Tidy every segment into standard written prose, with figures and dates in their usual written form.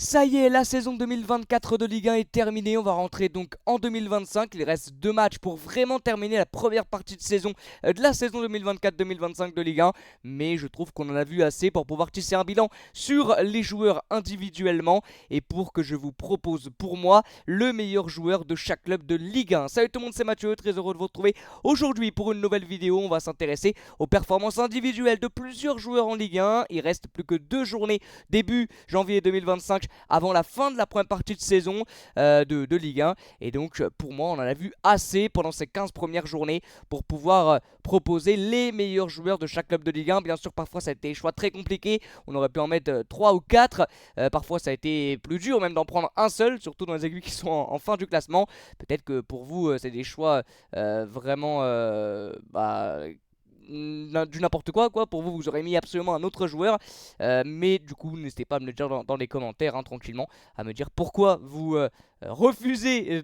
Ça y est, la saison 2024 de Ligue 1 est terminée, on va rentrer donc en 2025, il reste 2 matchs pour vraiment terminer la première partie de saison de la saison 2024-2025 de Ligue 1, mais je trouve qu'on en a vu assez pour pouvoir tisser un bilan sur les joueurs individuellement et pour que je vous propose pour moi le meilleur joueur de chaque club de Ligue 1. Salut tout le monde, c'est Mathieu, très heureux de vous retrouver aujourd'hui pour une nouvelle vidéo. On va s'intéresser aux performances individuelles de plusieurs joueurs en Ligue 1, il reste plus que 2 journées début janvier 2025 avant la fin de la première partie de saison de Ligue 1. Et donc pour moi on en a vu assez pendant ces 15 premières journées pour pouvoir proposer les meilleurs joueurs de chaque club de Ligue 1. Bien sûr parfois ça a été des choix très compliqués, on aurait pu en mettre 3 ou 4, parfois ça a été plus dur même d'en prendre un seul, surtout dans les aiguilles qui sont en fin du classement. Peut-être que pour vous c'est des choix vraiment du n'importe quoi. Pour vous, vous aurez mis absolument un autre joueur. Mais du coup, n'hésitez pas à me le dire dans les commentaires, hein, tranquillement, à me dire pourquoi vous refusez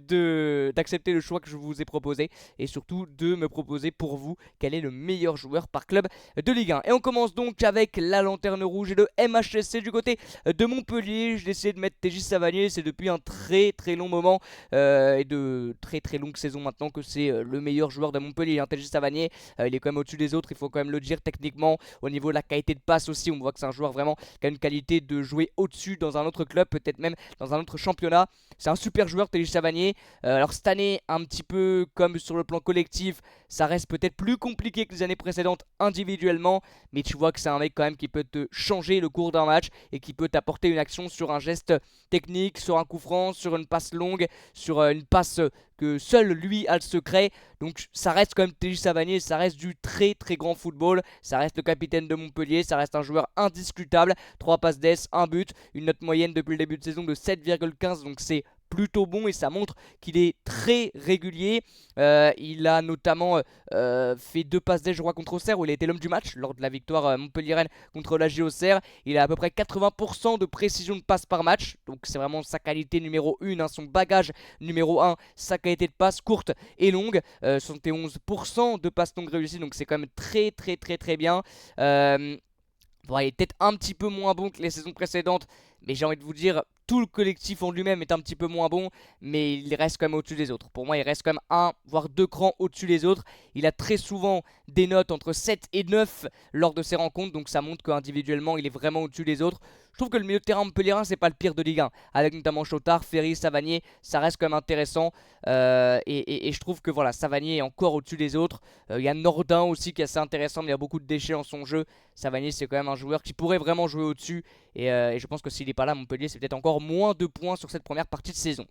d'accepter le choix que je vous ai proposé. Et surtout de me proposer pour vous quel est le meilleur joueur par club de Ligue 1. Et on commence donc avec la lanterne rouge et le MHSC du côté de Montpellier. J'ai essayé de mettre TJ Savanier, c'est depuis un très très long moment et de très très longue saison maintenant que c'est le meilleur joueur de Montpellier, hein, TJ Savanier. Il est quand même au-dessus des autres, il faut quand même le dire. Techniquement, au niveau de la qualité de passe aussi, on voit que c'est un joueur vraiment qui a une qualité de jouer au-dessus dans un autre club, peut-être même dans un autre championnat. C'est un super joueur, TJ Savanier. Alors cette année, un petit peu comme sur le plan collectif, ça reste peut-être plus compliqué que les années précédentes individuellement, mais tu vois que c'est un mec quand même qui peut te changer le cours d'un match et qui peut t'apporter une action sur un geste technique, sur un coup franc, sur une passe longue, sur une passe que seul lui a le secret. Donc ça reste quand même TJ Savanier, ça reste du très très grand football, ça reste le capitaine de Montpellier, ça reste un joueur indiscutable. 3 passes d'ess, 1 but, une note moyenne depuis le début de saison de 7,15, donc c'est plutôt bon et ça montre qu'il est très régulier. Il a notamment fait 2 passes d'ess, je crois, contre Auxerre, où il a été l'homme du match lors de la victoire Montpellier-Rennes contre la Auxerre. Il a à peu près 80% de précision de passe par match, donc c'est vraiment sa qualité numéro 1, hein, son bagage numéro 1, sa qualité de passe courte et longue. 71% de passes longues réussies, donc c'est quand même très très très très bien. Bon, il est peut-être un petit peu moins bon que les saisons précédentes, mais j'ai envie de vous dire, tout le collectif en lui-même est un petit peu moins bon, mais il reste quand même au-dessus des autres. Pour moi, il reste quand même un, voire 2 crans au-dessus des autres. Il a très souvent des notes entre 7 et 9 lors de ses rencontres, donc ça montre qu'individuellement, il est vraiment au-dessus des autres. Je trouve que le milieu de terrain montpellierin, c'est pas le pire de Ligue 1, avec notamment Chotard, Ferry, Savanier, ça reste quand même intéressant. Et je trouve que voilà, Savanier est encore au-dessus des autres. Il y a Nordin aussi qui est assez intéressant, mais il y a beaucoup de déchets en son jeu. Savanier, c'est quand même un joueur qui pourrait vraiment jouer au-dessus. Et je pense que s'il n'est pas là, Montpellier, c'est peut-être encore moins de points sur cette première partie de saison.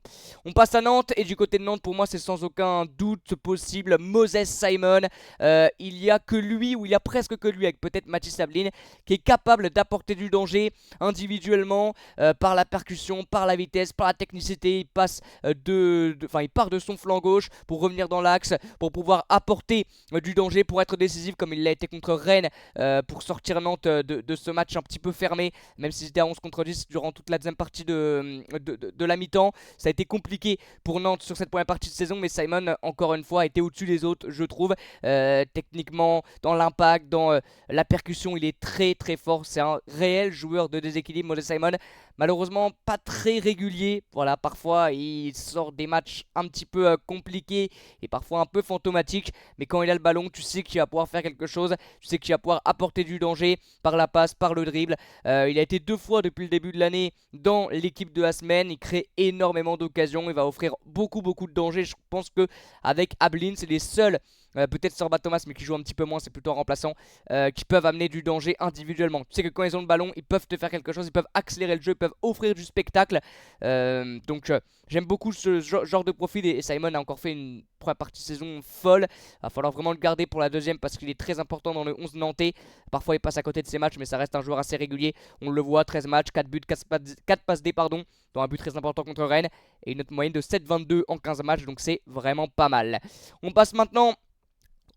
On passe à Nantes. Et du côté de Nantes, pour moi, c'est sans aucun doute possible Moses Simon. Il y a que lui, ou il y a presque que lui, avec peut-être Mathis Sablin, qui est capable d'apporter du danger individuellement, par la percussion, par la vitesse, par la technicité. Il passe il part de son flanc gauche pour revenir dans l'axe, pour pouvoir apporter du danger, pour être décisif comme il l'a été contre Rennes, pour sortir Nantes de ce match un petit peu fermé, même si c'était à 11 contre 10 durant toute la deuxième partie de la mi-temps. Ça a été compliqué pour Nantes sur cette première partie de saison, mais Simon, encore une fois, a été au-dessus des autres, je trouve. Techniquement, dans l'impact, dans la percussion, il est très très fort. C'est un réel joueur de déséquilibre, Moses Simon. Malheureusement, pas très régulier. Voilà, parfois il sort des matchs un petit peu compliqués et parfois un peu fantomatiques. Mais quand il a le ballon, tu sais qu'il va pouvoir faire quelque chose. Tu sais qu'il va pouvoir apporter du danger par la passe, par le dribble. Il a été 2 fois depuis le début de l'année dans l'équipe de la semaine. Il crée énormément d'occasions. Il va offrir beaucoup de danger. Je pense qu'avec Ablin, c'est les seuls, peut-être Sorba Thomas, mais qui joue un petit peu moins, c'est plutôt un remplaçant, qui peuvent amener du danger individuellement. Tu sais que quand ils ont le ballon, ils peuvent te faire quelque chose, ils peuvent accélérer le jeu, ils peuvent offrir du spectacle. J'aime beaucoup ce genre de profil et Simon a encore fait une première partie de saison folle. Il va falloir vraiment le garder pour la deuxième parce qu'il est très important dans le 11 nantais. Parfois il passe à côté de ses matchs, mais ça reste un joueur assez régulier. On le voit, 13 matchs, 4 buts, 4 passes D, pardon, dans un but très important contre Rennes et une note moyenne de 7,22 en 15 matchs, donc c'est vraiment pas mal. On passe maintenant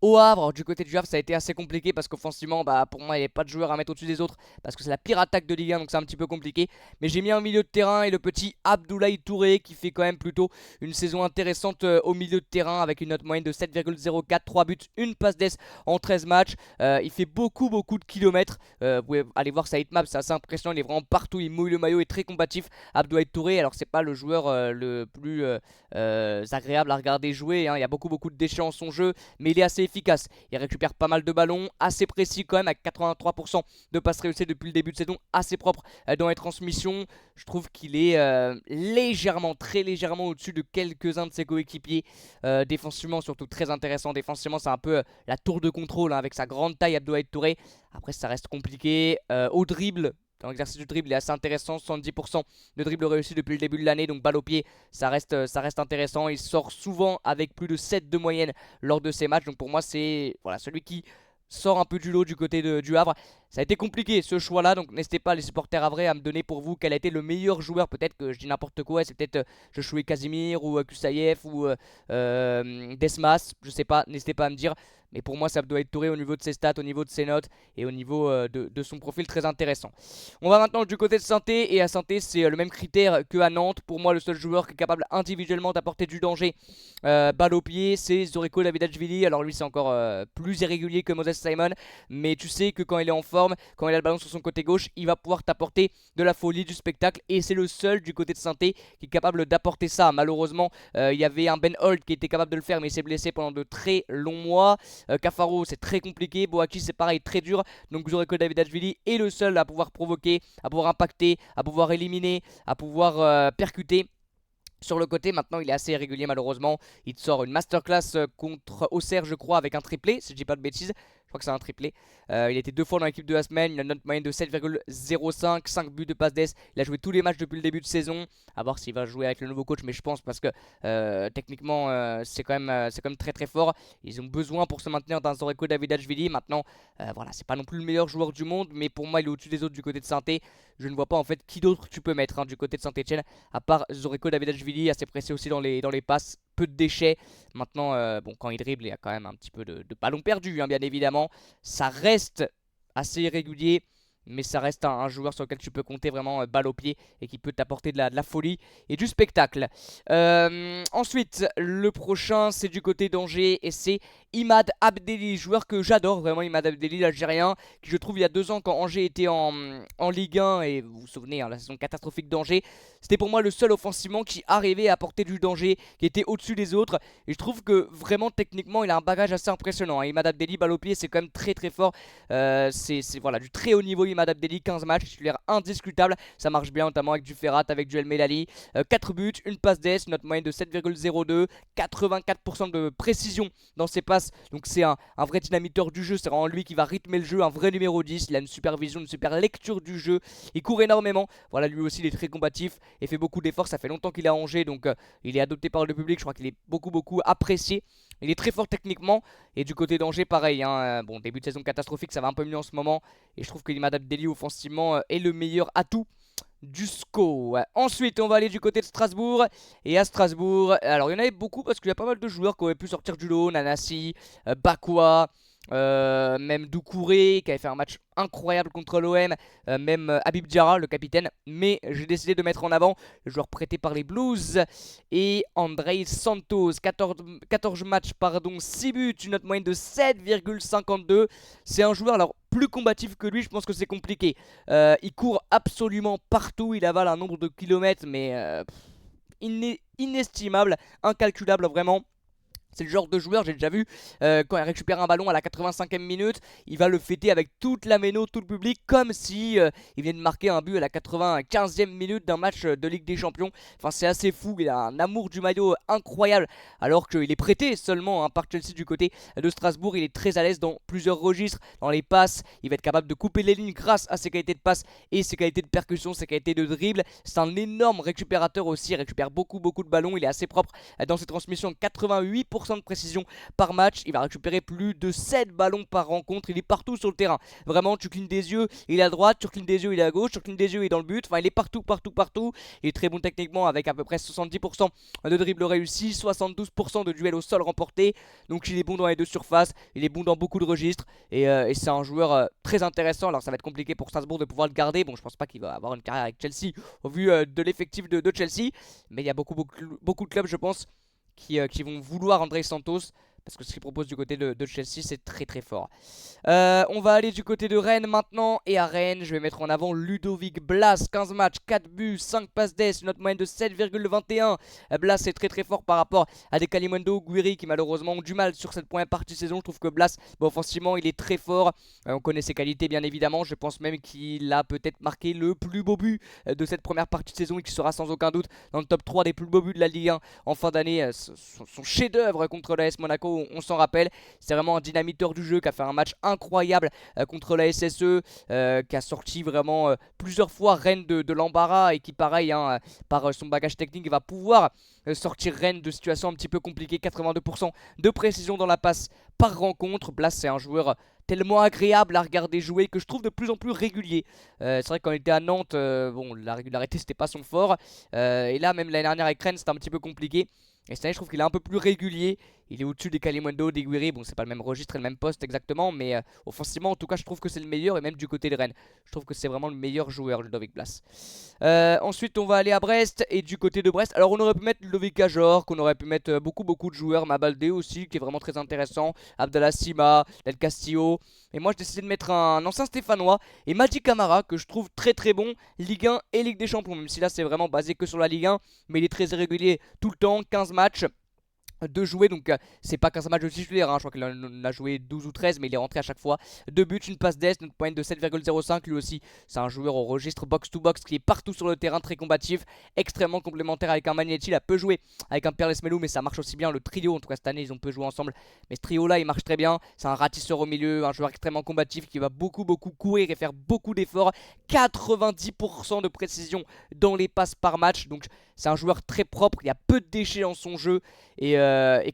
Au Havre, alors, du côté du Havre, ça a été assez compliqué parce qu'offensivement, bah, pour moi, il n'y avait pas de joueur à mettre au-dessus des autres parce que c'est la pire attaque de Ligue 1, donc c'est un petit peu compliqué. Mais j'ai mis un milieu de terrain et le petit Abdoulaye Touré qui fait quand même plutôt une saison intéressante au milieu de terrain avec une note moyenne de 7,04, 3 buts, une passe d'ess en 13 matchs. Il fait beaucoup de kilomètres. Vous pouvez aller voir sa hitmap, c'est assez impressionnant. Il est vraiment partout, il mouille le maillot, il est très combatif. Abdoulaye Touré, alors c'est pas le joueur le plus agréable à regarder jouer, hein. Il y a beaucoup de déchets en son jeu, mais il est assez efficace. Il récupère pas mal de ballons, assez précis quand même, avec 83% de passes réussies depuis le début de saison, assez propre dans les transmissions. Je trouve qu'il est légèrement, très légèrement au-dessus de quelques-uns de ses coéquipiers. Défensivement, surtout très intéressant. Défensivement, c'est un peu la tour de contrôle, hein, avec sa grande taille, Abdoulaye Touré. Après, ça reste compliqué. Au dribble, dans l'exercice du dribble, il est assez intéressant. 70% de dribble réussi depuis le début de l'année. Donc balle au pied, ça reste intéressant. Il sort souvent avec plus de 7 de moyenne lors de ses matchs. Donc pour moi, c'est voilà, celui qui sort un peu du lot du côté du Havre. Ça a été compliqué ce choix là, donc n'hésitez pas les supporters havrais à me donner pour vous quel a été le meilleur joueur. Peut-être que je dis n'importe quoi, c'est peut-être Joshua Casimir ou Kusayev ou Desmas, je sais pas, n'hésitez pas à me dire. Mais pour moi ça doit être Touré au niveau de ses stats, au niveau de ses notes et au niveau de son profil très intéressant. On va maintenant du côté de Saint-Étienne, et à Saint-Étienne c'est le même critère que à Nantes. Pour moi le seul joueur qui est capable individuellement d'apporter du danger balle au pied, c'est Zoreko Davidashvili. Alors lui c'est encore plus irrégulier que Moses Simon, mais tu sais que quand il est en forme, quand il a le ballon sur son côté gauche, il va pouvoir t'apporter de la folie, du spectacle, et c'est le seul du côté de Saint-Étienne qui est capable d'apporter ça. Malheureusement il y avait un Ben Holt qui était capable de le faire, mais il s'est blessé pendant de très longs mois. Cafaro c'est très compliqué, Boaki c'est pareil, très dur. Donc Zoreko Davidashvili est le seul à pouvoir provoquer, à pouvoir impacter, à pouvoir éliminer, à pouvoir percuter. Sur le côté, maintenant, il est assez irrégulier malheureusement. Il te sort une masterclass contre Auxerre, je crois, avec un triplé, si je dis pas de bêtises. Je crois que c'est un triplé. Il était 2 fois dans l'équipe de la semaine. Il a une note moyenne de 7,05, 5 buts de passe d'ess. Il a joué tous les matchs depuis le début de saison. À voir s'il va jouer avec le nouveau coach, mais je pense parce que techniquement, c'est quand même très fort. Ils ont besoin pour se maintenir d'un Zoreko Davidashvili. Maintenant, voilà, c'est pas non plus le meilleur joueur du monde, mais pour moi, il est au-dessus des autres du côté de Saint-Étienne. Je ne vois pas en fait qui d'autre tu peux mettre du côté de Saint-Etienne à part Zoreko Davidashvili, assez précis aussi dans les passes, peu de déchets. Maintenant, bon, quand il dribble, il y a quand même un petit peu de ballon perdu, bien évidemment. Ça reste assez irrégulier, mais ça reste un joueur sur lequel tu peux compter vraiment balle au pied et qui peut t'apporter de la folie et du spectacle. Ensuite, le prochain, c'est du côté d'Angers et c'est Imad Abdelli, joueur que j'adore vraiment, Imad Abdelli, l'Algérien, qui je trouve il y a 2 ans quand Angers était en Ligue 1, et vous vous souvenez, la saison catastrophique d'Angers, c'était pour moi le seul offensivement qui arrivait à apporter du danger, qui était au-dessus des autres, et je trouve que vraiment techniquement il a un bagage assez impressionnant. Imad Abdelli, balle au pied, c'est quand même très fort, c'est voilà, du très haut niveau. Imad Abdelli, 15 matchs, titulaire indiscutable, ça marche bien notamment avec du Ferrat, avec du El Melali, 4 buts, une passe d'ess, notre moyenne de 7,02, 84% de précision dans ses passes. Donc c'est un vrai dynamiteur du jeu, c'est vraiment lui qui va rythmer le jeu, un vrai numéro 10, il a une super vision, une super lecture du jeu, il court énormément, voilà, lui aussi il est très combatif et fait beaucoup d'efforts. Ça fait longtemps qu'il est à Angers, donc il est adopté par le public, je crois qu'il est beaucoup apprécié. Il est très fort techniquement, et du côté d'Angers pareil, bon, début de saison catastrophique, ça va un peu mieux en ce moment, et je trouve que Imad Abdelli offensivement est le meilleur atout du SCO. Ensuite on va aller du côté de Strasbourg, et à Strasbourg, alors il y en avait beaucoup parce qu'il y a pas mal de joueurs qui auraient pu sortir du lot, Nanassi, Bakwa, même Doucouré qui avait fait un match incroyable contre l'OM, même Habib Diarra le capitaine, mais j'ai décidé de mettre en avant le joueur prêté par les Blues et Andrei Santos. 14 matchs, 6 buts, une note moyenne de 7,52. C'est un joueur alors plus combatif que lui, je pense que c'est compliqué. Il court absolument partout, il avale un nombre de kilomètres mais inestimable, incalculable vraiment. C'est le genre de joueur, j'ai déjà vu, quand il récupère un ballon à la 85e minute, il va le fêter avec toute la méno, tout le public, comme si il venait de marquer un but à la 95e minute d'un match de Ligue des Champions. Enfin, c'est assez fou, il a un amour du maillot incroyable, alors qu'il est prêté seulement par Chelsea du côté de Strasbourg. Il est très à l'aise dans plusieurs registres, dans les passes, il va être capable de couper les lignes grâce à ses qualités de passe et ses qualités de percussion, ses qualités de dribble. C'est un énorme récupérateur aussi, il récupère beaucoup de ballons, il est assez propre dans ses transmissions, 88% 70% de précision par match. Il va récupérer plus de 7 ballons par rencontre. Il est partout sur le terrain. Vraiment, tu clignes des yeux, il est à droite, tu clignes des yeux, il est à gauche, tu clignes des yeux, il est dans le but. Enfin, il est partout, partout, partout. Il est très bon techniquement avec à peu près 70% de dribble réussi, 72% de duels au sol remportés. Donc il est bon dans les deux surfaces, il est bon dans beaucoup de registres. Et c'est un joueur très intéressant. Alors ça va être compliqué pour Strasbourg de pouvoir le garder. Bon, je pense pas qu'il va avoir une carrière avec Chelsea au vu de l'effectif de Chelsea. Mais il y a beaucoup de clubs, je pense, qui vont vouloir André Santos. Parce que ce qu'il propose du côté de Chelsea, c'est très très fort. On va aller du côté de Rennes maintenant. Et à Rennes, je vais mettre en avant Ludovic Blas. 15 matchs, 4 buts, 5 passes d'ess, une note moyenne de 7,21. Blas est très très fort par rapport à des Kalimundo, Guiri qui malheureusement ont du mal sur cette première partie de saison. Je trouve que Blas, offensivement, il est très fort. On connaît ses qualités bien évidemment. Je pense même qu'il a peut-être marqué le plus beau but de cette première partie de saison et qui sera sans aucun doute dans le top 3 des plus beaux buts de la Ligue 1 en fin d'année. Son chef-d'œuvre contre l'AS Monaco, on s'en rappelle. C'est vraiment un dynamiteur du jeu qui a fait un match incroyable contre la SSE, qui a sorti vraiment plusieurs fois Rennes de l'embarras et qui pareil par son bagage technique va pouvoir sortir Rennes de situations un petit peu compliquées. 82% de précision dans la passe par rencontre. Blas, c'est un joueur tellement agréable à regarder jouer que je trouve de plus en plus régulier. C'est vrai que quand il était à Nantes, la régularité c'était pas son fort. Et là même l'année dernière avec Rennes c'était un petit peu compliqué. Et cette année je trouve qu'il est un peu plus régulier. Il est au-dessus des Kalimundo, des Guiri. Bon, c'est pas le même registre et le même poste exactement, mais offensivement en tout cas je trouve que c'est le meilleur. Et même du côté de Rennes, je trouve que c'est vraiment le meilleur joueur, Ludovic Blas. Ensuite on va aller à Brest. Et du côté de Brest, alors on aurait pu mettre Ludovic Ajor, qu'on aurait pu mettre beaucoup de joueurs. Mabalde aussi qui est vraiment très intéressant, Abdallah Sima, Del Castillo. Et moi j'ai décidé de mettre un ancien Stéphanois et Madi Camara que je trouve très très bon, Ligue 1 et Ligue des Champions. Même si là c'est vraiment basé que sur la Ligue 1, mais il est très irrégulier tout le temps. 15 matchs de jouer, donc c'est pas 15 matchs de titulaire, je crois qu'il en a joué 12 ou 13, mais il est rentré à chaque fois. 2 buts, une passe d'ess, une moyenne de 7,05. Lui aussi c'est un joueur au registre box-to-box qui est partout sur le terrain, très combatif, extrêmement complémentaire avec un Magnetti. Il a peu joué avec un Perles Melou, mais ça marche aussi bien. Le trio, en tout cas cette année ils ont peu joué ensemble, mais ce trio là il marche très bien. C'est un ratisseur au milieu, un joueur extrêmement combatif qui va beaucoup courir et faire beaucoup d'efforts. 90% de précision dans les passes par match, donc c'est un joueur très propre, il y a peu de déchets dans son jeu. Et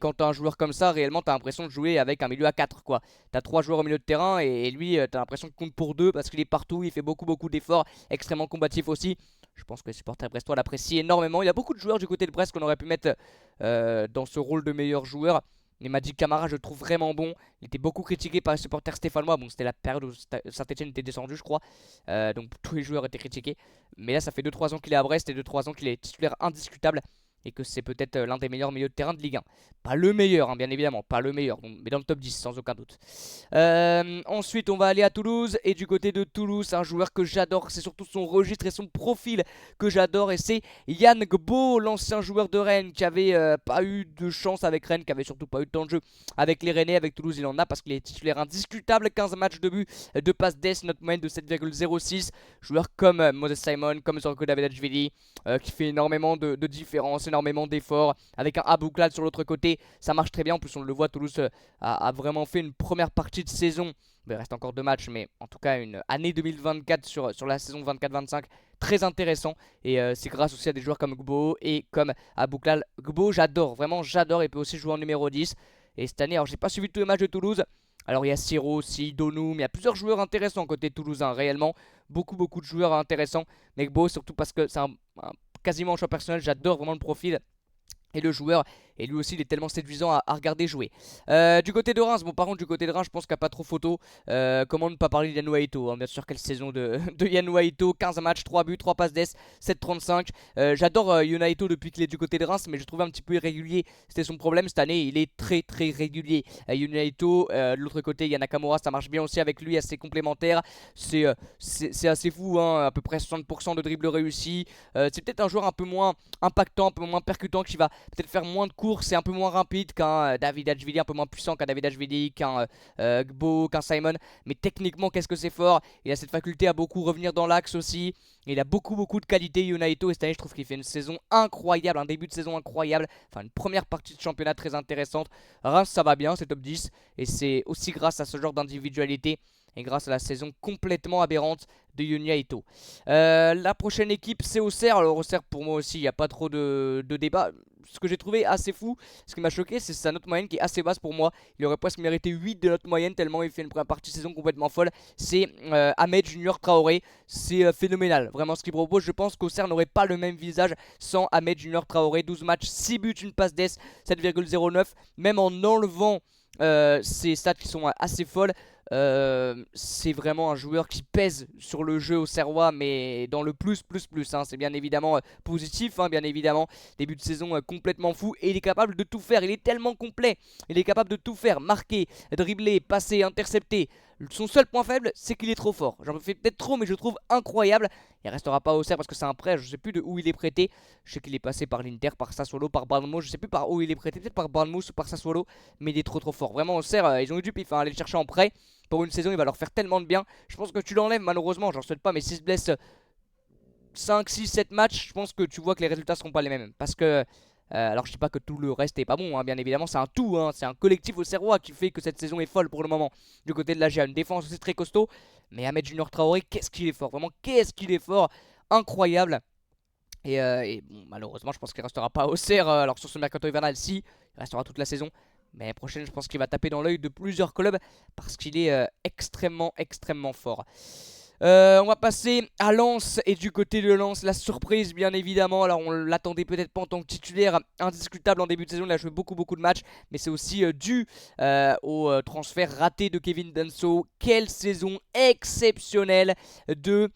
quand tu as un joueur comme ça, réellement tu as l'impression de jouer avec un milieu à 4 quoi. Tu as 3 joueurs au milieu de terrain et lui tu as l'impression qu'il compte pour 2 parce qu'il est partout, il fait beaucoup d'efforts, extrêmement combatif aussi. Je pense que les supporters brestois l'apprécient énormément. Il y a beaucoup de joueurs du côté de Brest qu'on aurait pu mettre dans ce rôle de meilleur joueur. Et Madi Camara je le trouve vraiment bon. Il était beaucoup critiqué par les supporters stéphanois. Bon, c'était la période où Saint-Etienne était descendu je crois, donc tous les joueurs étaient critiqués. Mais là ça fait 2-3 ans qu'il est à Brest et 2-3 ans qu'il est titulaire indiscutable. Et que c'est peut-être l'un des meilleurs milieux de terrain de Ligue 1. Pas le meilleur, bien évidemment, pas le meilleur, mais dans le top 10 sans aucun doute. Ensuite on va aller à Toulouse. Et du côté de Toulouse, un joueur que j'adore, c'est surtout son registre et son profil que j'adore. Et c'est Yann Gbo, l'ancien joueur de Rennes qui avait pas eu de chance avec Rennes, qui avait surtout pas eu de temps de jeu avec les Rennais. Avec Toulouse il en a parce qu'il est titulaire indiscutable. 15 matchs de but, 2 passes d'ess, notre moyenne de 7,06. Joueur comme Moses Simon, comme Zorko Davidashvili, qui fait énormément de différence, énormément d'efforts, avec un Abouklal sur l'autre côté, ça marche très bien. En plus on le voit, Toulouse a vraiment fait une première partie de saison, il reste encore 2 matchs, mais en tout cas une année 2024 sur la saison 24-25 très intéressant. Et c'est grâce aussi à des joueurs comme Gbo et comme Abouklal. Gbo j'adore, vraiment j'adore, il peut aussi jouer en numéro 10. Et cette année, alors j'ai pas suivi tous les matchs de Toulouse, alors il y a Siro aussi, Donoum, il y a plusieurs joueurs intéressants côté toulousain, réellement beaucoup de joueurs intéressants. Mais Gbo surtout parce que c'est quasiment un choix personnel, j'adore vraiment le profil et le joueur, et lui aussi il est tellement séduisant à regarder jouer. Du côté de Reims, bon par contre du côté de Reims je pense qu'il n'y a pas trop photo. Comment ne pas parler de Yann Waito, bien sûr, quelle saison de Yann Waito. 15 matchs, 3 buts, 3 passes d'ess, 7,35. J'adore Yann Waito depuis qu'il est du côté de Reims, mais je trouve un petit peu irrégulier, c'était son problème cette année. Il est très régulier, Yann Waito. De l'autre côté Yann Nakamura, ça marche bien aussi avec lui, assez complémentaire. C'est assez fou, à peu près 60% de dribble réussi. C'est peut-être un joueur un peu moins impactant, un peu moins percutant, qui va peut-être faire moins de courses et un peu moins rapide qu'un Davidashvili, un peu moins puissant qu'un Davidashvili, qu'un Gbo, qu'un Simon. Mais techniquement, qu'est-ce que c'est fort. Il a cette faculté à beaucoup revenir dans l'axe aussi. Il a beaucoup de qualité, Yonaito. Et cette année, je trouve qu'il fait une saison incroyable, un début de saison incroyable. Enfin, une première partie de championnat très intéressante. Reims, ça va bien, c'est top 10. Et c'est aussi grâce à ce genre d'individualité et grâce à la saison complètement aberrante de Yunya Ito. La prochaine équipe, c'est Auxerre. Alors Auxerre, pour moi aussi, il n'y a pas trop de débat. ce que j'ai trouvé assez fou, ce qui m'a choqué, c'est sa note moyenne qui est assez basse pour moi. Il aurait presque mérité 8 de note moyenne tellement il fait une première partie de saison complètement folle. C'est Ahmed Junior Traoré, c'est phénoménal. Vraiment ce qu'il propose, je pense qu'Auxerre n'aurait pas le même visage sans Ahmed Junior Traoré. 12 matchs, 6 buts, une passe d'ess, 7,09. Même en enlevant ces stats qui sont assez folles, c'est vraiment un joueur qui pèse sur le jeu auxerrois, mais dans le plus hein. C'est bien évidemment positif, hein, bien évidemment. Début de saison complètement fou, et il est capable de tout faire. Il est tellement complet, il est capable de tout faire: marquer, dribbler, passer, intercepter. Son seul point faible, c'est qu'il est trop fort. J'en fais peut-être trop, mais je le trouve incroyable. Il restera pas au Auxerre parce que c'est un prêt. Je sais plus de où il est prêté. Je sais qu'il est passé par l'Inter, par Sassuolo, par Bournemouth. Je sais plus par où il est prêté, peut-être par Bournemouth ou par Sassuolo, mais il est trop fort. Vraiment, Auxerre, ils ont eu du pif, hein, aller le chercher en prêt. Pour une saison, il va leur faire tellement de bien. Je pense que tu l'enlèves, malheureusement, j'en souhaite pas, mais s'il se blesse 5, 6, 7 matchs, je pense que tu vois que les résultats seront pas les mêmes. Parce que, alors je dis pas que tout le reste est pas bon, hein, bien évidemment, c'est un tout, hein, c'est un collectif auxerrois qui fait que cette saison est folle pour le moment. Du côté de la GA, une défense aussi très costaud, mais Ahmed Junior Traoré, qu'est-ce qu'il est fort, vraiment, qu'est-ce qu'il est fort, incroyable. Et bon, malheureusement, je pense qu'il restera pas au Auxerre. Alors sur ce mercato hivernal, si, il restera toute la saison. Mais l'année prochaine, je pense qu'il va taper dans l'œil de plusieurs clubs parce qu'il est extrêmement fort. On va passer à Lens, et du côté de Lens, la surprise bien évidemment. Alors on l'attendait peut-être pas en tant que titulaire indiscutable en début de saison, il a joué beaucoup de matchs, mais c'est aussi dû au transfert raté de Kevin Danso. Quelle saison exceptionnelle de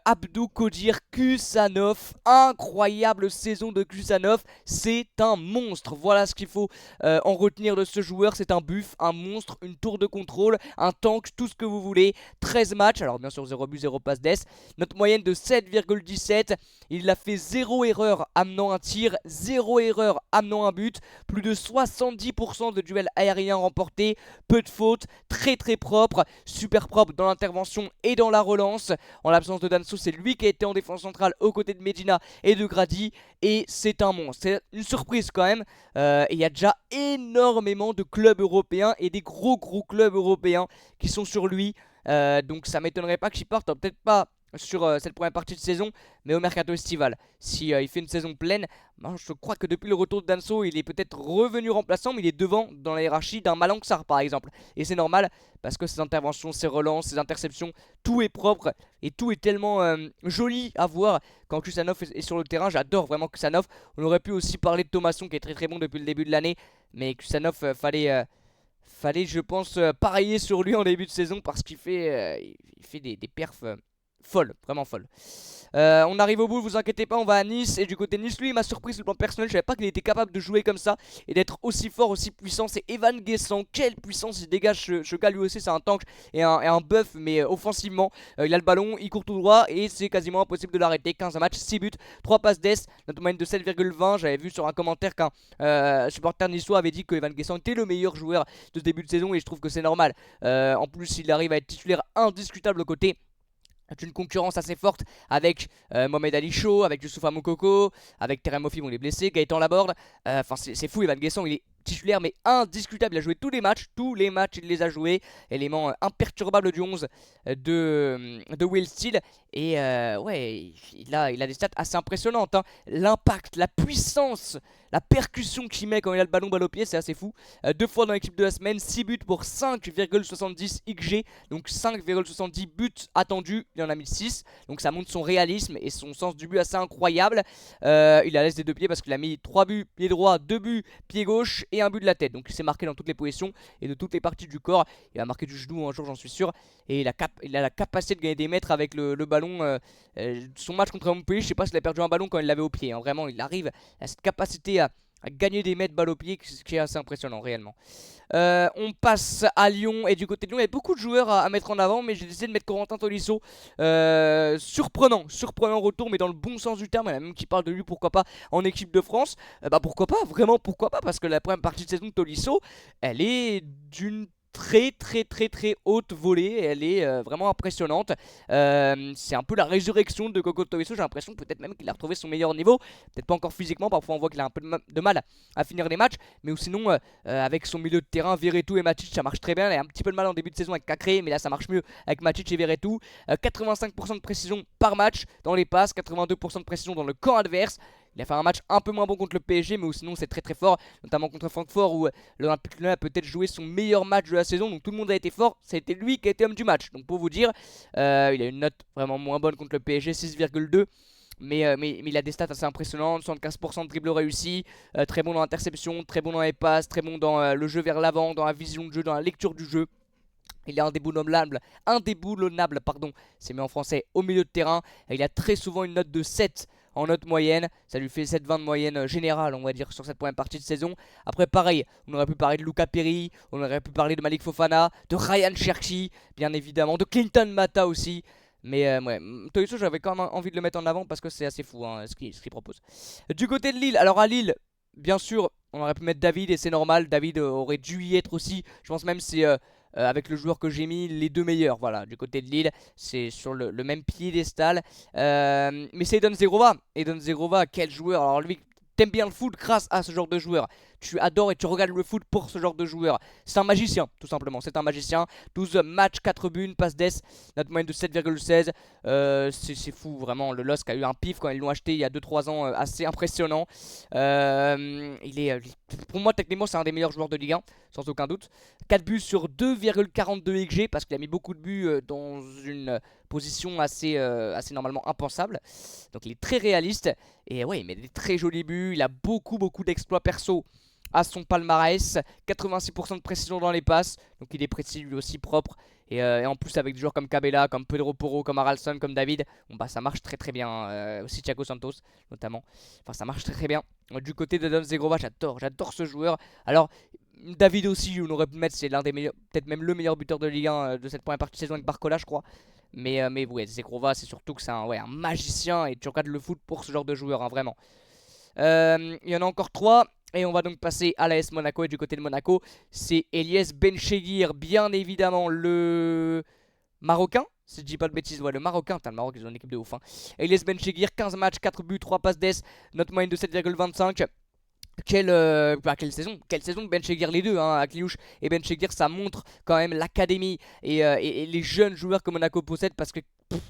Abdou Kodir Kusanov, incroyable saison de Kusanov, c'est un monstre. Voilà ce qu'il faut en retenir de ce joueur. C'est un buff, un monstre, une tour de contrôle, un tank, tout ce que vous voulez. 13 matchs, alors bien sûr 0 but, 0 passe d'ess, notre moyenne de 7,17. Il a fait 0 erreur amenant un tir, 0 erreur amenant un but, plus de 70% de duels aériens remportés, peu de fautes, très propre, super propre dans l'intervention et dans la relance. En l'absence de Danso, c'est lui qui a été en défense centrale aux côtés de Medina et de Grady, et c'est un monstre. C'est une surprise quand même. Et il y a déjà énormément de clubs européens et des gros clubs européens qui sont sur lui. Donc ça m'étonnerait pas qu'il parte, peut-être pas sur cette première partie de saison, mais au mercato estival. Si il fait une saison pleine, ben, je crois que depuis le retour de Danso, il est peut-être revenu remplaçant, mais il est devant dans la hiérarchie d'un Malang Sarr par exemple. Et c'est normal parce que ses interventions, ses relances, ses interceptions, tout est propre et tout est tellement joli à voir quand Kusanov est sur le terrain. J'adore vraiment Kusanov. On aurait pu aussi parler de Thomasson qui est très bon depuis le début de l'année, mais Kusanov, fallait je pense parier sur lui en début de saison parce qu'il fait, il fait des perfs folles, vraiment folles. On arrive au bout, vous inquiétez pas, on va à Nice. Et du côté de Nice, lui il m'a surpris sur le plan personnel. Je savais pas qu'il était capable de jouer comme ça et d'être aussi fort, aussi puissant. C'est Evan Guessant, quelle puissance il dégage ce gars. Lui aussi c'est un tank et un buff, mais offensivement il a le ballon, il court tout droit et c'est quasiment impossible de l'arrêter. 15 matchs, 6 buts, 3 passes d'ess, notre moyenne de 7,20. J'avais vu sur un commentaire qu'un supporter niçois avait dit que Evan Guessant était le meilleur joueur de ce début de saison, et je trouve que c'est normal. En plus il arrive à être titulaire indiscutable au côté d'une concurrence assez forte avec Mohamed Ali Chaud, avec Youssoupha Moukoko, avec Terem Moffi, bon il est blessé, Gaëtan Laborde. Enfin c'est fou, Evan Guessant il est titulaire mais indiscutable, il a joué tous les matchs il les a joués. Élément imperturbable du 11 de Will Steele. Et ouais, il a des stats assez impressionnantes, hein. L'impact, la puissance, la percussion qu'il met quand il a le balle au pied, c'est assez fou. 2 fois dans l'équipe de la semaine, 6 buts pour 5,70 XG, donc 5,70 buts attendus, il en a mis 6. Donc ça montre son réalisme et son sens du but assez incroyable. Il a l'aise des deux pieds parce qu'il a mis 3 buts pied droit, 2 buts pied gauche et 1 but de la tête. Donc il s'est marqué dans toutes les positions et de toutes les parties du corps. Il a marqué du genou un jour, j'en suis sûr. Et il a la capacité de gagner des mètres avec le ballon. Son match contre Montpellier, je sais pas s'il a perdu un ballon quand il l'avait au pied, hein. Vraiment il arrive à cette capacité à gagner des mètres balle au pied, ce qui est assez impressionnant réellement. On passe à Lyon, et du côté de Lyon il y a beaucoup de joueurs à mettre en avant, mais j'ai décidé de mettre Corentin Tolisso. Surprenant retour, mais dans le bon sens du terme. Il y en a même qui parlent de lui, pourquoi pas en équipe de France. Bah pourquoi pas, vraiment pourquoi pas, parce que la première partie de saison de Tolisso, elle est d'une très haute volée, elle est vraiment impressionnante. C'est un peu la résurrection de Coco Tolisso. J'ai l'impression peut-être même qu'il a retrouvé son meilleur niveau, peut-être pas encore physiquement, parfois on voit qu'il a un peu de mal à finir les matchs, mais sinon avec son milieu de terrain Verretou et Matic, ça marche très bien. Il a un petit peu de mal en début de saison avec Cacré, mais là ça marche mieux avec Matic et Verretou. 85% de précision par match dans les passes, 82% de précision dans le camp adverse. Il a fait un match un peu moins bon contre le PSG, mais sinon c'est très très fort, notamment contre Francfort où l'Olympique Lyonnais a peut-être joué son meilleur match de la saison, donc tout le monde a été fort, ça a été lui qui a été homme du match. Donc pour vous dire, il a une note vraiment moins bonne contre le PSG, 6,2. Mais il a des stats assez impressionnantes, 75% de dribble réussi, très bon dans l'interception, très bon dans les passes, très bon dans le jeu vers l'avant, dans la vision de jeu, dans la lecture du jeu. Il est indéboulonnable, pardon, c'est mis en français, au milieu de terrain. Et il a très souvent une note de 7 en note moyenne. Ça lui fait 7,20 de moyenne générale, on va dire, sur cette première partie de saison. Après, pareil, on aurait pu parler de Luca Perry, on aurait pu parler de Malik Fofana, de Ryan Cherki, bien évidemment, de Clinton Mata aussi. Mais ouais, Tolisso, j'avais quand même envie de le mettre en avant parce que c'est assez fou ce qu'il propose. Du côté de Lille, alors à Lille, bien sûr, on aurait pu mettre David et c'est normal. David aurait dû y être aussi. Je pense même c'est avec le joueur que j'ai mis les deux meilleurs. Voilà, du côté de Lille, c'est sur le même piédestal. Mais c'est Edon Zerova. Edon Zerova, quel joueur. Alors lui, t'aimes bien le foot grâce à ce genre de joueur. Tu adores et tu regardes le foot pour ce genre de joueur. C'est un magicien, tout simplement. C'est un magicien. 12 matchs, 4 buts, une passe d'ess, notre moyenne de 7,16. C'est fou, vraiment. Le LOSC a eu un pif quand ils l'ont acheté il y a 2-3 ans, assez impressionnant. Pour moi, techniquement, c'est un des meilleurs joueurs de Ligue 1, sans aucun doute. 4 buts sur 2,42 XG, parce qu'il a mis beaucoup de buts dans une position assez normalement impensable. Donc il est très réaliste. Et ouais, il met des très jolis buts. Il a beaucoup d'exploits perso à son palmarès, 86% de précision dans les passes, donc il est précis lui aussi, propre. Et en plus avec des joueurs comme Cabella, comme Pedro Porro, comme Haralson, comme David, bon bah ça marche très bien. Aussi Thiago Santos notamment, enfin ça marche très bien. Du côté de Don Zegrova, j'adore ce joueur. Alors David aussi, on aurait pu le mettre, c'est l'un des meilleurs, peut-être même le meilleur buteur de Ligue 1 de cette première partie de saison avec Barcola je crois. Mais ouais, Zegrova c'est surtout que c'est un magicien et tu regardes le foot pour ce genre de joueur, vraiment. Il y en a encore 3. Et on va donc passer à l'AS Monaco. Et du côté de Monaco, c'est Elias Benchegir, bien évidemment le Marocain. Si je dis pas de bêtises, ouais, le Marocain. Putain, le Maroc, ils ont une équipe de ouf. Elias Benchegir, 15 matchs, 4 buts, 3 passes d'ess, notre moyenne de 7,25. Quelle saison de Benchegir, les deux, à Cliouche et Benchegir, ça montre quand même l'académie et les jeunes joueurs que Monaco possède parce que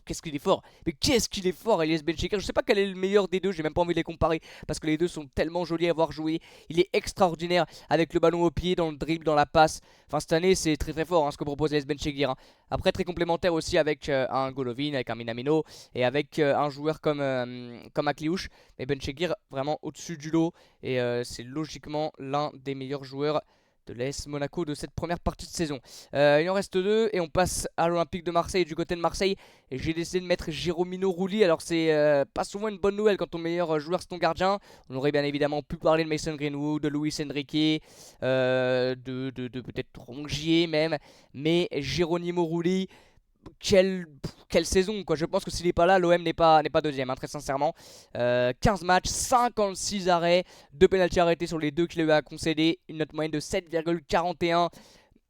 qu'est-ce qu'il est fort, mais qu'est-ce qu'il est fort Elias Benchegir. Je sais pas quel est le meilleur des deux, j'ai même pas envie de les comparer parce que les deux sont tellement jolis à voir jouer. Il est extraordinaire avec le ballon au pied, dans le dribble, dans la passe. Enfin cette année c'est très fort ce que propose Elias Benchegir. Après très complémentaire aussi avec un Golovin, avec un Minamino et avec un joueur comme Akliouche. Mais Benchegir vraiment au-dessus du lot et c'est logiquement l'un des meilleurs joueurs de l'AS Monaco de cette première partie de saison. Il en reste 2 et on passe à l'Olympique de Marseille. Du côté de Marseille, j'ai décidé de mettre Jérômino Rulli. Alors c'est pas souvent une bonne nouvelle quand ton meilleur joueur c'est ton gardien. On aurait bien évidemment pu parler de Mason Greenwood, de Luis Enrique, de peut-être Rongier même. Mais Jérônimo Rulli, quelle saison quoi. Je pense que s'il n'est pas là, l'OM n'est pas deuxième, très sincèrement. 15 matchs, 56 arrêts, 2 pénaltys arrêtés sur les 2 qu'il a eu à concéder, une note moyenne de 7,41.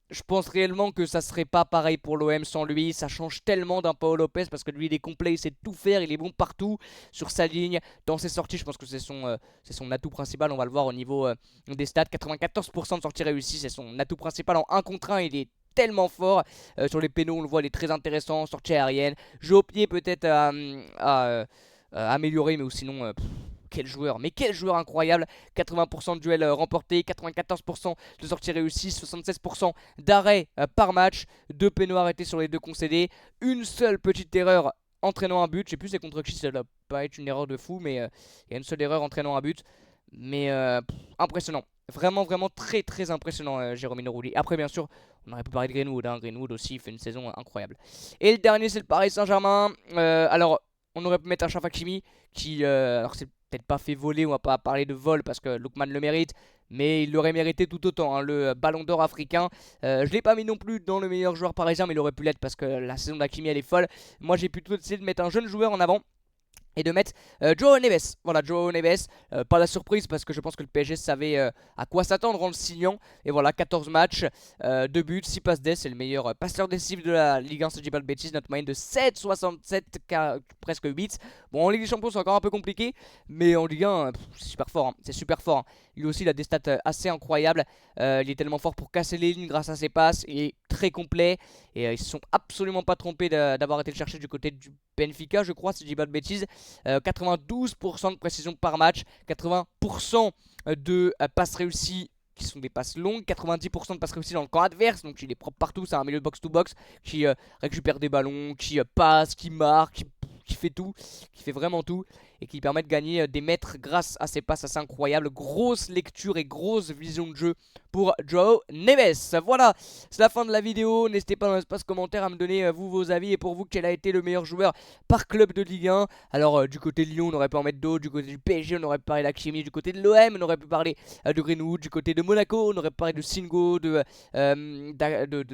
Je pense réellement que ça serait pas pareil pour l'OM sans lui. Ça change tellement d'un Paul Lopez parce que lui il est complet, il sait tout faire, il est bon partout sur sa ligne, dans ses sorties. Je pense que c'est son atout principal. On va le voir au niveau des stats, 94% de sorties réussies, c'est son atout principal en 1 contre 1. Il est tellement fort sur les pénaux, on le voit, il est très intéressant, sortie aérienne, jeu au pied peut-être à améliorer, mais sinon quel joueur, mais quel joueur incroyable. 80% de duels remportés, 94% de sorties réussies, 76% d'arrêts par match, 2 pénaux arrêtés sur les 2 concédés, une seule petite erreur entraînant un but. Je sais plus c'est contre qui, ça doit pas être une erreur de fou, mais il y a une seule erreur entraînant un but. Mais impressionnant, vraiment très impressionnant Jérôme Rulli. Après bien sûr on aurait pu parler de Greenwood, Greenwood aussi il fait une saison incroyable. Et le dernier c'est le Paris Saint-Germain. Alors on aurait pu mettre Achraf Hakimi qui, alors c'est peut-être pas fait voler, on va pas parler de vol parce que Lookman le mérite, mais il l'aurait mérité tout autant, le ballon d'or africain. Je l'ai pas mis non plus dans le meilleur joueur parisien, mais il aurait pu l'être parce que la saison d'Hakimi elle est folle. Moi j'ai plutôt décidé de mettre un jeune joueur en avant et de mettre Joao Neves. Voilà, Joao Neves, pas la surprise parce que je pense que le PSG savait à quoi s'attendre en le signant. Et voilà, 14 matchs, 2 buts, 6 passes d'ess, c'est le meilleur passeur décisif de la Ligue 1, si je dis pas de bêtises, notre moyenne de 7,67, presque 8. Bon, en Ligue des Champions c'est encore un peu compliqué, mais en Ligue 1 c'est super fort, c'est super fort. Lui aussi il a des stats assez incroyables, il est tellement fort pour casser les lignes grâce à ses passes, il est très complet et ils se sont absolument pas trompés d'avoir été le chercher du côté du Benfica, je crois, si je dis pas de bêtises. 92% de précision par match, 80% de passes réussies qui sont des passes longues, 90% de passes réussies dans le camp adverse, donc il est propre partout, c'est un milieu de box-to-box qui récupère des ballons, qui passe, qui marque, qui fait tout, qui fait vraiment tout et qui permet de gagner des mètres grâce à ses passes assez incroyables. Grosse lecture et grosse vision de jeu pour João Neves. Voilà, c'est la fin de la vidéo. N'hésitez pas dans l'espace commentaire à me donner vous vos avis et pour vous quel a été le meilleur joueur par club de Ligue 1. Alors du côté de Lyon on aurait pu en mettre d'autres, du côté du PSG on aurait pu parler d'Hakimi, du côté de l'OM on aurait pu parler de Greenwood, du côté de Monaco on aurait pu parler de Singo, de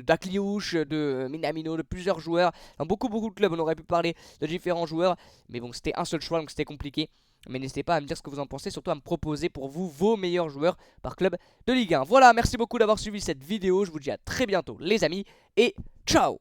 Dakliouche, de Minamino, de plusieurs joueurs. Dans beaucoup de clubs on aurait pu parler de différents joueurs, mais bon c'était un seul choix donc c'était compliqué. Mais n'hésitez pas à me dire ce que vous en pensez, surtout à me proposer pour vous vos meilleurs joueurs par club de Ligue 1. Voilà, merci beaucoup d'avoir suivi cette vidéo, je vous dis à très bientôt les amis et ciao.